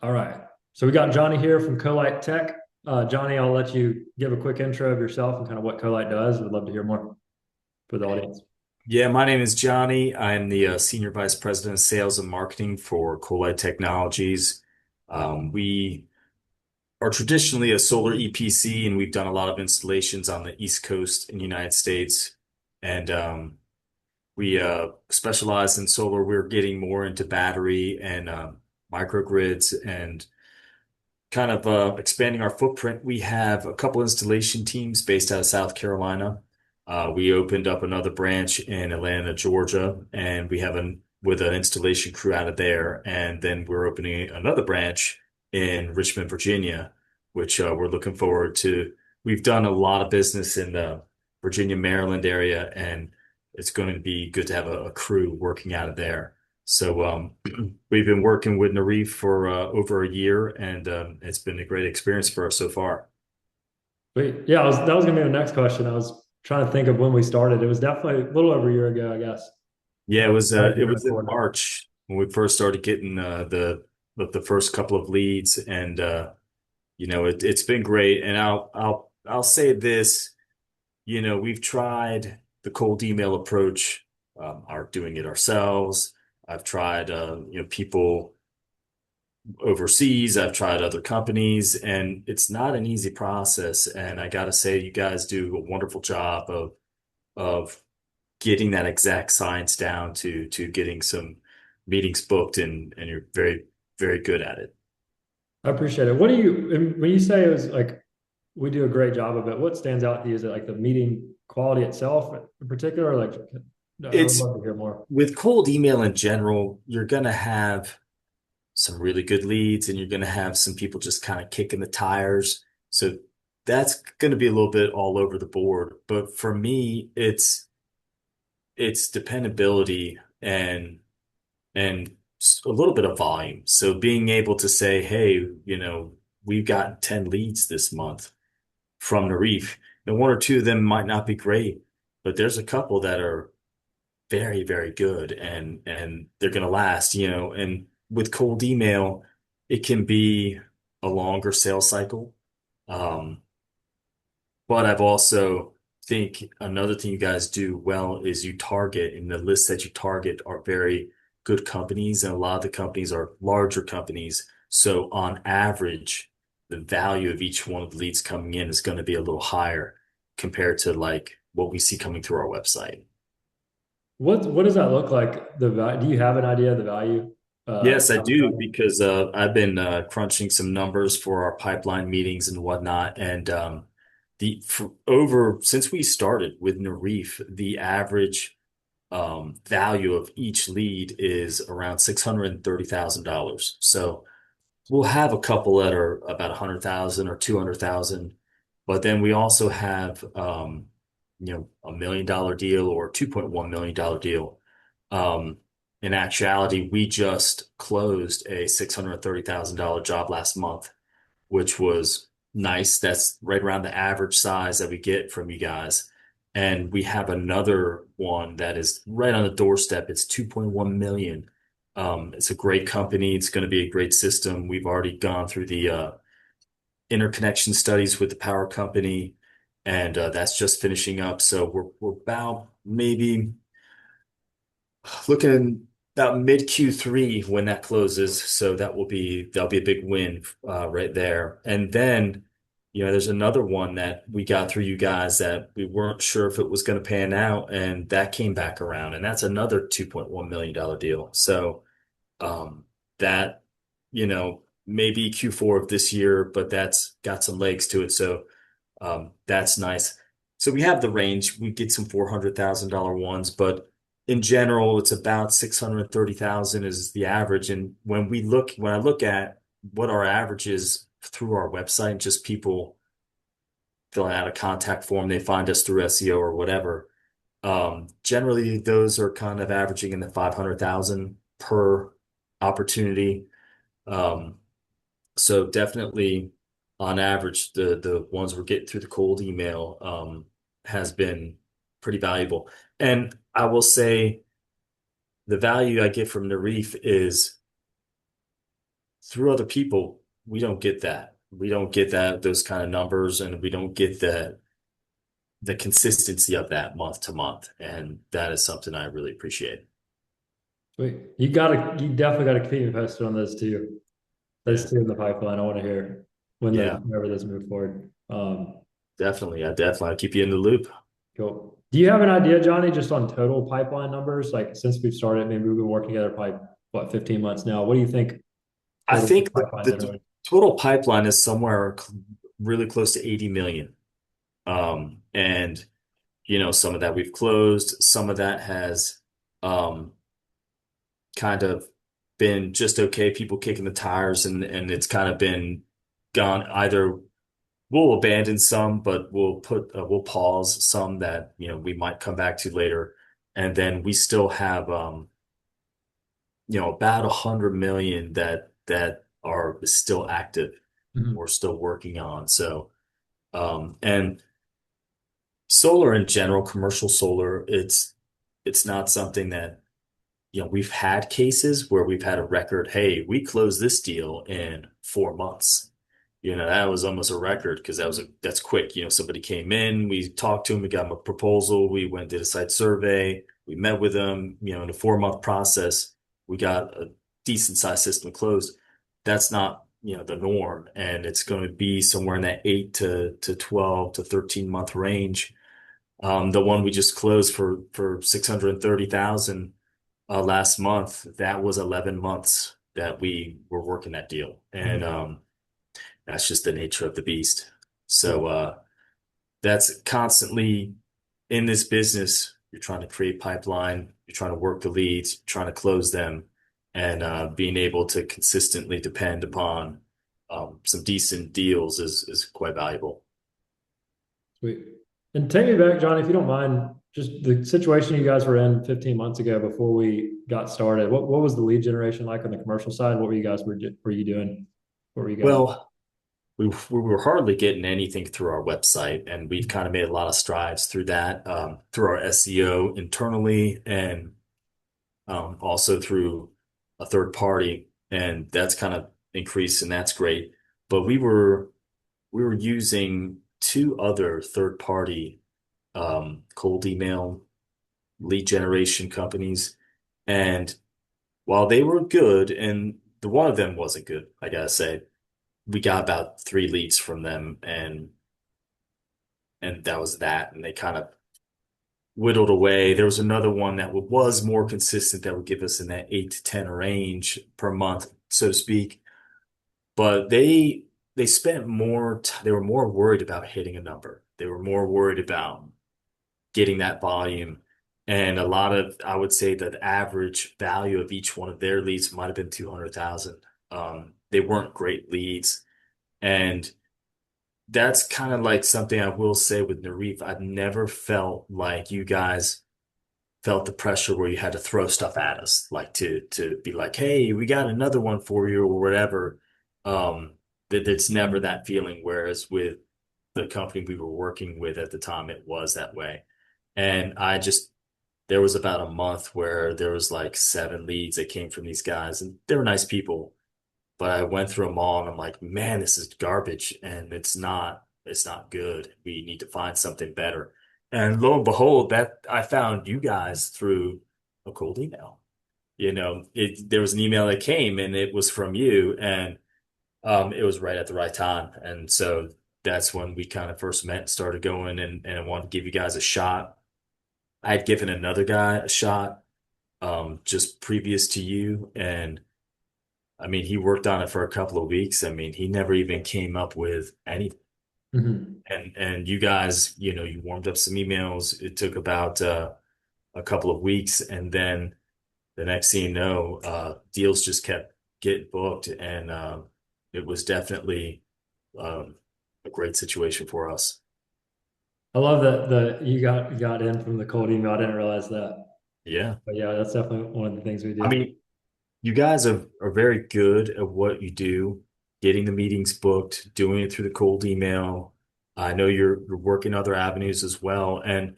All right. So we got Johnny here from Colite Tech. Johnny, I'll let you give a quick intro of yourself and kind of what Colite does. We'd love to hear more for the audience. Yeah, my name is Johnny. I'm the Senior Vice President of Sales and Marketing for Colite Technologies. We are traditionally a solar EPC, and we've done a lot of installations on the East Coast in the United States. And we specialize in solar. We're getting more into battery and microgrids and kind of expanding our footprint. We have a couple installation teams based out of South Carolina. We opened up another branch in Atlanta, Georgia, and we have with an installation crew out of there. And then we're opening another branch in Richmond, Virginia, which we're looking forward to. We've done a lot of business in the Virginia, Maryland area, and it's going to be good to have a crew working out of there. So we've been working with Nerife for over a year, and it's been a great experience for us so far. Wait, yeah, that was gonna be the next question. I was trying to think of when we started. It was definitely a little over a year ago, I guess. Yeah, Might be it around was in before that. March when we first started getting the first couple of leads, and it's been great. And I'll say this, we've tried the cold email approach, are doing it ourselves. I've tried people overseas. I've tried other companies, and it's not an easy process. And I gotta say, you guys do a wonderful job of getting that exact science down to getting some meetings booked, and you're very, very good at it. I appreciate it. What do you, and when you say it was like we do a great job of it, what stands out to you? Is it like the meeting quality itself in particular? Or like, no, I would It's love to hear more. with cold email in general, you're gonna have some really good leads, and you're gonna have some people just kind of kicking the tires. So that's gonna be a little bit all over the board. But for me, it's dependability and a little bit of volume. So being able to say, hey, we've got 10 leads this month from the reef, and one or two of them might not be great, but there's a couple that are very, very good, and they're going to last, and with cold email, it can be a longer sales cycle. Um, but I've also think another thing you guys do well is you target, and the lists that you target are very good companies, and a lot of the companies are larger companies. So on average, the value of each one of the leads coming in is going to be a little higher compared to like what we see coming through our website. What does that look like? Do you have an idea of the value? Yes, I Average do, value? because I've been crunching some numbers for our pipeline meetings and whatnot, and the for over since we started with Nerife, the average value of each lead is around $630,000. So we'll have a couple that are about 100,000 or 200,000, but then we also have $1 million deal or $2.1 million deal. Um, in actuality, we just closed a $630,000 job last month, which was nice. That's right around the average size that we get from you guys. And we have another one that is right on the doorstep. It's 2.1 million. It's a great company. It's going to be a great system. We've already gone through the interconnection studies with the power company, and that's just finishing up. So we're about maybe looking about mid Q3 when that closes. So that'll be a big win right there. And then, there's another one that we got through you guys that we weren't sure if it was going to pan out, and that came back around, and that's another $2.1 million deal. So that, maybe Q4 of this year, but that's got some legs to it. So that's nice. So we have the range. We get some $400,000 ones, but in general, it's about 630,000 is the average. And when I look at what our average is through our website, just people filling out a contact form, they find us through SEO or whatever. Generally, those are kind of averaging in the 500,000 per opportunity. Um, so definitely on average, the ones we're getting through the cold email has been pretty valuable. And I will say the value I get from Nerife is through other people, we don't get that. We don't get those kind of numbers, and we don't get the consistency of that month to month. And that is something I really appreciate. Sweet. You definitely gotta keep me posted on those two. Yeah. Those two in the pipeline. I want to hear Yeah, whenever those move forward. definitely. I'll keep you in the loop. Cool. Do you have an idea, Johnny, just on total pipeline numbers? Like since we've started, maybe we've been working together probably what, 15 months now. What do you think I total think pipeline the generated? total pipeline is somewhere really close to 80 million. And some of that we've closed, some of that has um kind of been just okay, people kicking the tires, and it's kind of been gone. Either we'll abandon some, but we'll pause some that we might come back to later, and then we still have about 100 million that are still active. We're Mhm. still working on. So and solar in general, commercial solar, it's not something that we've had cases where we've had a record, hey, we closed this deal in 4 months. That was almost a record because that's quick. Somebody came in, we talked to him, we got him a proposal, we went did a site survey, we met with them, in a 4 month process, we got a decent sized system closed. That's not, the norm. And it's going to be somewhere in that 8 to 12 to 13 month range. The one we just closed for 630,000 last month, that was 11 months that we were working that deal. And Mhm. that's just the nature of the beast. Yeah. So that's constantly in this business. You're trying to create pipeline, you're trying to work the leads, you're trying to close them, and being able to consistently depend upon some decent deals is quite valuable. Sweet. And take me back, Johnny, if you don't mind, just the situation you guys were in 15 months ago before we got started. What was the lead generation like on the commercial side? What were you doing? What were you guys? Well, we were hardly getting anything through our website, and we've kind of made a lot of strides through that, through our SEO internally, and also through a third party, and that's kind of increased, and that's great. But we were using two other third party cold email lead generation companies, and while they were good, and the one of them wasn't good, I gotta say, we got about three leads from them, and that was that, and they kind of whittled away. There was another one that was more consistent that would give us in that 8 to 10 range per month, so to speak. But they spent more, they were more worried about hitting a number. They were more worried about getting that volume. And a lot of, I would say that the average value of each one of their leads might have been 200,000. They weren't great leads. And that's kind of like something I will say with Nerife. I've never felt like you guys felt the pressure where you had to throw stuff at us, like to be like, hey, we got another one for you or whatever. That it's never that feeling. Whereas with the company we were working with at the time, it was that way. And there was about a month where there was like seven leads that came from these guys, and they were nice people. But I went through them all, and I'm like, man, this is garbage, and it's not good. We need to find something better. And lo and behold, that I found you guys through a cold email. There was an email that came, and it was from you, and it was right at the right time. And so that's when we kind of first met and started going, and I wanted to give you guys a shot. I had given another guy a shot just previous to you, and I mean, he worked on it for a couple of weeks. I mean, he never even came up with anything. Mhm. And you guys, you warmed up some emails. It took about a couple of weeks, and then the next thing you know, deals just kept getting booked, and it was definitely um, a great situation for us. I love that you got in from the cold email. I didn't realize that. Yeah. But yeah, that's definitely one of the things we I do. mean, you guys are very good at what you do, getting the meetings booked, doing it through the cold email. I know you're working other avenues as well. And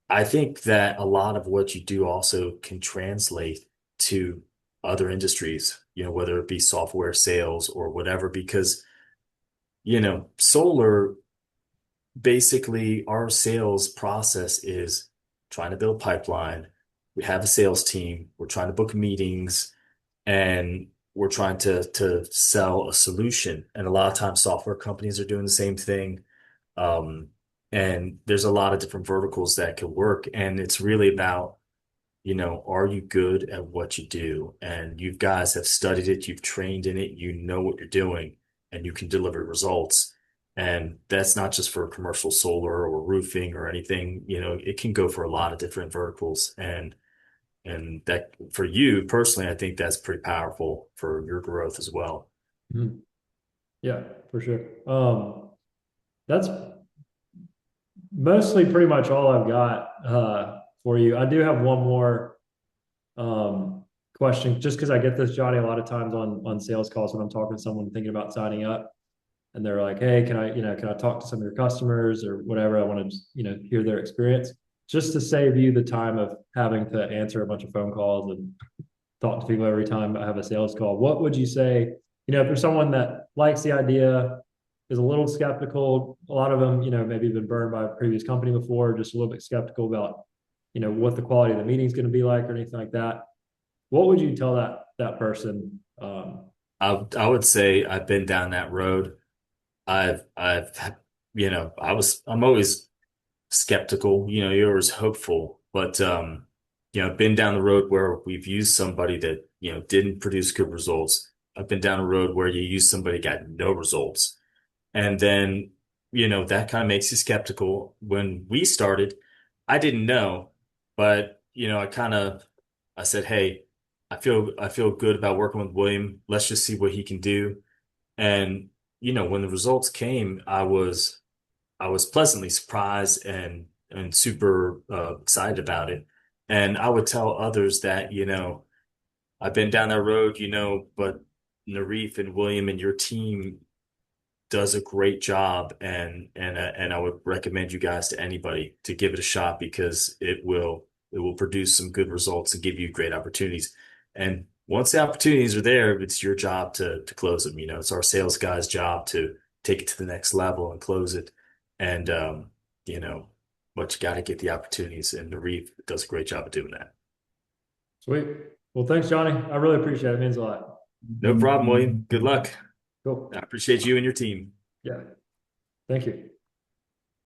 I think that a lot of what you do also can translate to other industries. whether it be software sales or whatever, because, solar, basically our sales process is trying to build pipeline. We have a sales team. We're trying to book meetings and we're trying to sell a solution. And a lot of times software companies are doing the same thing. Um, and there's a lot of different verticals that could work. And it's really about, are you good at what you do? And you guys have studied it, you've trained in it, you know what you're doing, and you can deliver results. And that's not just for commercial solar or roofing or anything, it can go for a lot of different verticals. And that for you personally, I think that's pretty powerful for your growth as well. Mhm. Yeah, for sure. That's mostly pretty much all I've got for you. I do have one more question, just because I get this, Johnny, a lot of times on sales calls when I'm talking to someone thinking about signing up, and they're like, "Hey, can I talk to some of your customers or whatever? I want to, hear their experience." Just to save you the time of having to answer a bunch of phone calls and talk to people every time I have a sales call. What would you say, if there's someone that likes the idea, is a little skeptical, a lot of them, maybe been burned by a previous company before, just a little bit skeptical about, what the quality of the meeting is going to be like or anything like that. What would you tell that person? I would say I've been down that road. I've I'm always skeptical, you're always hopeful, but I've been down the road where we've used somebody that, didn't produce good results. I've been down a road where you use somebody got no results. And then, that kind of makes you skeptical. When we started, I didn't know, but I said, "Hey, I feel good about working with William. Let's just see what he can do." And, when the results came, I was pleasantly surprised and super excited about it. And I would tell others that, I've been down that road, but Nerife and William and your team does a great job, and I would recommend you guys to anybody to give it a shot because it will produce some good results and give you great opportunities. And once the opportunities are there, it's your job to close them. It's our sales guy's job to take it to the next level and close it. And you know, but you got to get the opportunities, and the Reef does a great job of doing that. Sweet. Well, thanks, Johnny. I really appreciate it. It means a lot. No problem, William. Good luck. Cool. I appreciate you and your team. Yeah. Thank you.